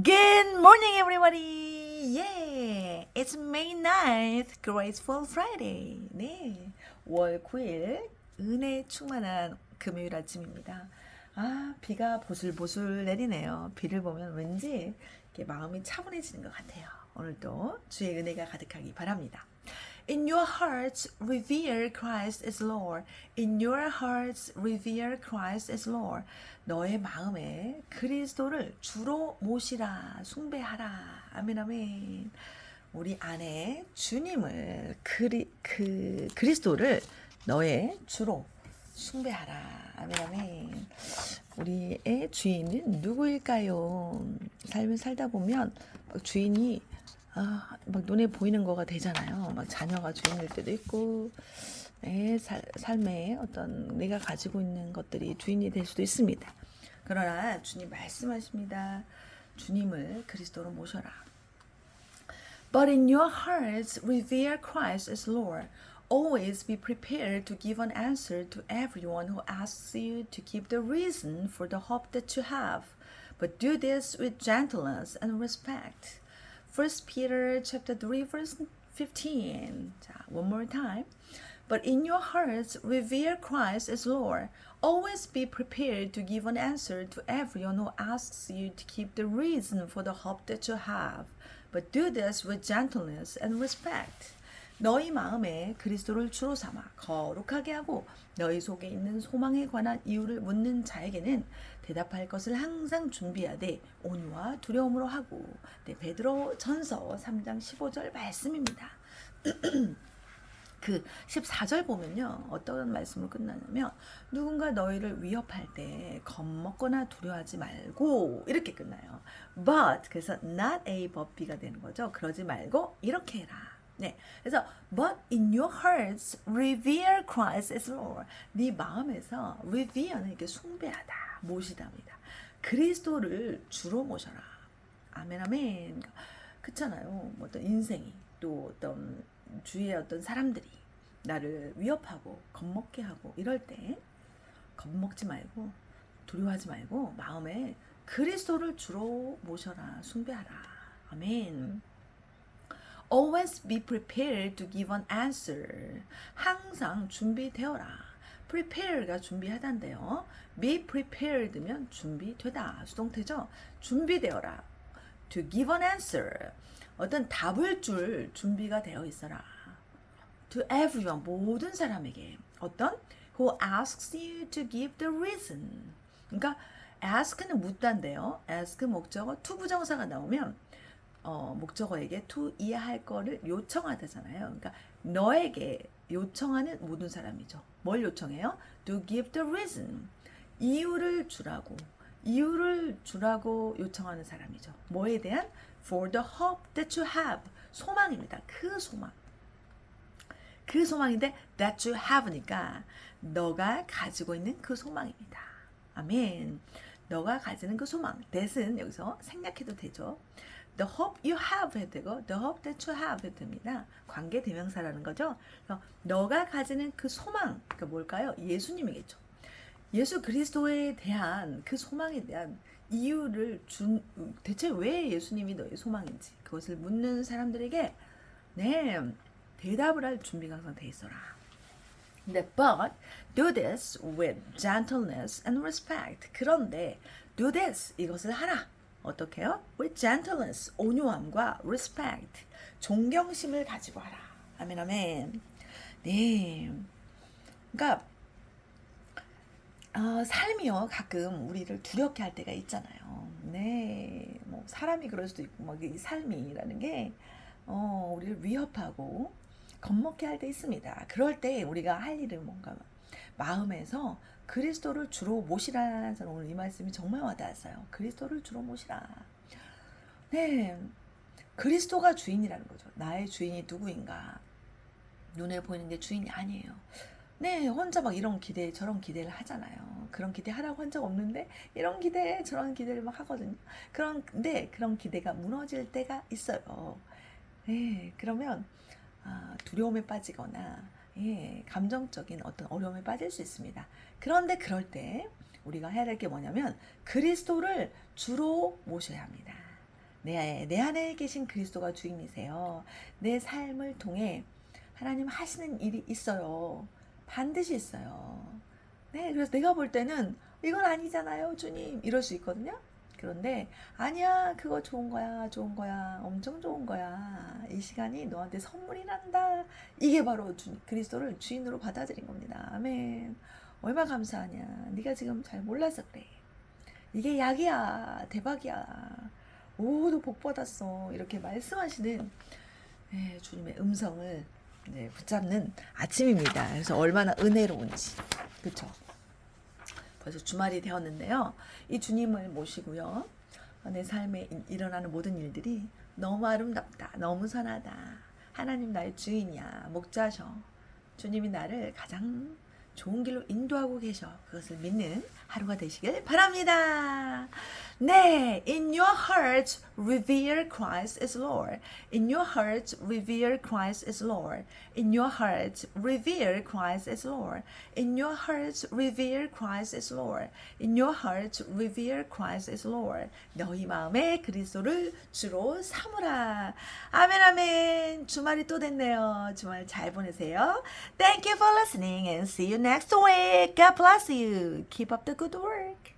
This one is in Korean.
Good morning, everybody. Yeah, it's May 9th, Graceful Friday. 네, 5월 9일 은혜 충만한 금요일 아침입니다. 아, 비가 보슬보슬 내리네요. 비를 보면 왠지 이렇게 마음이 차분해지는 것 같아요. 오늘도 주의 은혜가 가득하기 바랍니다. In your hearts, revere Christ as Lord. In your hearts, revere Christ as Lord. 너의 마음에 그리스도를 주로 모시라, 숭배하라. 아멘, 아멘. 우리 안에 주님을, 그리스도를 너의 주로 숭배하라. 아멘, 아멘. 우리의 주인은 누구일까요? 삶을 살다 보면 주인이 막 눈에 보이는 거가 되잖아요. 막 자녀가 주인일 때도 있고, 삶에 어떤 내가 가지고 있는 것들이 주인이 될 수도 있습니다. 그러나 주님 말씀하십니다. 주님을 그리스도로 모셔라. But in your hearts revere Christ as Lord. Always be prepared to give an answer to everyone who asks you to give the reason for the hope that you have. But do this with gentleness and respect. 1 Peter chapter 3 verse 15. 자, one more time. But in your hearts revere Christ as Lord. Always be prepared to give an answer to everyone who asks you to keep the reason for the hope that you have. But do this with gentleness and respect. 너희 마음에 그리스도를 주로 삼아 거룩하게 하고 너희 속에 있는 소망에 관한 이유를 묻는 자에게는 대답할 것을 항상 준비하되 온유와 두려움으로 하고. 네, 베드로 전서 3장 15절 말씀입니다. 그 14절 보면요, 어떤 말씀으로 끝나냐면 누군가 너희를 위협할 때 겁먹거나 두려워하지 말고 이렇게 끝나요. But 그래서 not A but B가 되는 거죠. 그러지 말고 이렇게 해라. 네, 그래서 but in your hearts revere Christ as Lord. 네 마음에서 revere는 이렇게 숭배하다, 모시다입니다. 그리스도를 주로 모셔라. 아멘, 아멘. 그렇잖아요. 뭐 어떤 인생이 또 어떤 주위의 어떤 사람들이 나를 위협하고 겁먹게 하고 이럴 때 겁먹지 말고 두려워하지 말고 마음에 그리스도를 주로 모셔라, 숭배하라. 아멘. Always be prepared to give an answer. 항상 준비되어라. prepare가 준비하다인데요. be prepared면 준비되다. 수동태죠. 준비되어라. To give an answer. 어떤 답을 줄 준비가 되어 있어라. To everyone. 모든 사람에게. 어떤? Who asks you to give the reason. 그러니까 ask는 묻다인데요. ask 목적어 to 부정사가 나오면 목적어에게 to 이해할 거를 요청하다잖아요. 그러니까 너에게 요청하는 모든 사람이죠. 뭘 요청해요? To give the reason. 이유를 주라고. 이유를 주라고 요청하는 사람이죠. 뭐에 대한? For the hope that you have. 소망입니다. 그 소망. 그 소망인데 that you have니까 너가 가지고 있는 그 소망입니다. 아멘. 너가 가지는 그 소망. that은 여기서 생략해도 되죠. The hope you have 해도 되고 the hope that you have 해도 됩니다. 관계 대명사라는 거죠. 그래서 너가 가지는 그 소망, 그러니까 뭘까요? 예수님이겠죠. 예수 그리스도에 대한 그 소망에 대한 이유를 대체 왜 예수님이 너의 소망인지 그것을 묻는 사람들에게 대답을 할 준비가 항상 돼 있어라. 근데 but do this with gentleness and respect. 그런데 do this 이것을 하라. 어떻게 해요? With gentleness, 온유함과 respect, 존경심을 가지고 하라. 아멘, 아멘. 네. 그러니까 삶이요 가끔 우리를 두렵게 할 때가 있잖아요. 네, 뭐 사람이 그럴 수도 있고, 뭐 이 삶이라는 게 우리를 위협하고 겁먹게 할 때 있습니다. 그럴 때 우리가 할 일은 뭔가 마음에서 그리스도를 주로 모시라. 저는 오늘 이 말씀이 정말 와닿았어요. 그리스도를 주로 모시라. 네, 그리스도가 주인이라는 거죠. 나의 주인이 누구인가? 눈에 보이는 게 주인이 아니에요. 네, 혼자 막 이런 기대 저런 기대를 하잖아요. 그런 기대 하라고 한 적 없는데 이런 기대 저런 기대를 막 하거든요. 그런데 그런 기대가 무너질 때가 있어요. 네, 그러면 두려움에 빠지거나 감정적인 어떤 어려움에 빠질 수 있습니다. 그런데 그럴 때 우리가 해야 될 게 뭐냐면 그리스도를 주로 모셔야 합니다. 내 안에 계신 그리스도가 주인이세요. 내 삶을 통해 하나님 하시는 일이 있어요. 반드시 있어요. 네, 그래서 내가 볼 때는 이건 아니잖아요, 주님. 이럴 수 있거든요. 그런데 아니야, 그거 좋은 거야, 좋은 거야, 엄청 좋은 거야. 이 시간이 너한테 선물이 난다. 이게 바로 그리스도를 주인으로 받아들인 겁니다. 아멘. 얼마나 감사하냐. 네가 지금 잘 몰라서 그래. 이게 약이야, 대박이야. 오, 너 복 받았어. 이렇게 말씀하시는 주님의 음성을 붙잡는 아침입니다. 그래서 얼마나 은혜로운지. 그쵸? 벌써 주말이 되었는데요. 이 주님을 모시고요. 내 삶에 일어나는 모든 일들이 너무 아름답다. 너무 선하다. 하나님 나의 주인이야. 목자셔. 주님이 나를 가장 좋은 길로 인도하고 계셔. 그것을 믿는 하루가 되시길 바랍니다. 네, in your heart revere Christ as Lord. In your heart revere Christ as Lord. In your heart revere Christ as Lord. In your heart revere Christ as Lord. In your heart revere Christ as Lord. 너희 마음에 그리스도를 주로 삼으라. 아멘 아멘. 주말이 또 됐네요. 주말 잘 보내세요. Thank you for listening and see you next week. God bless you. Keep up the good work.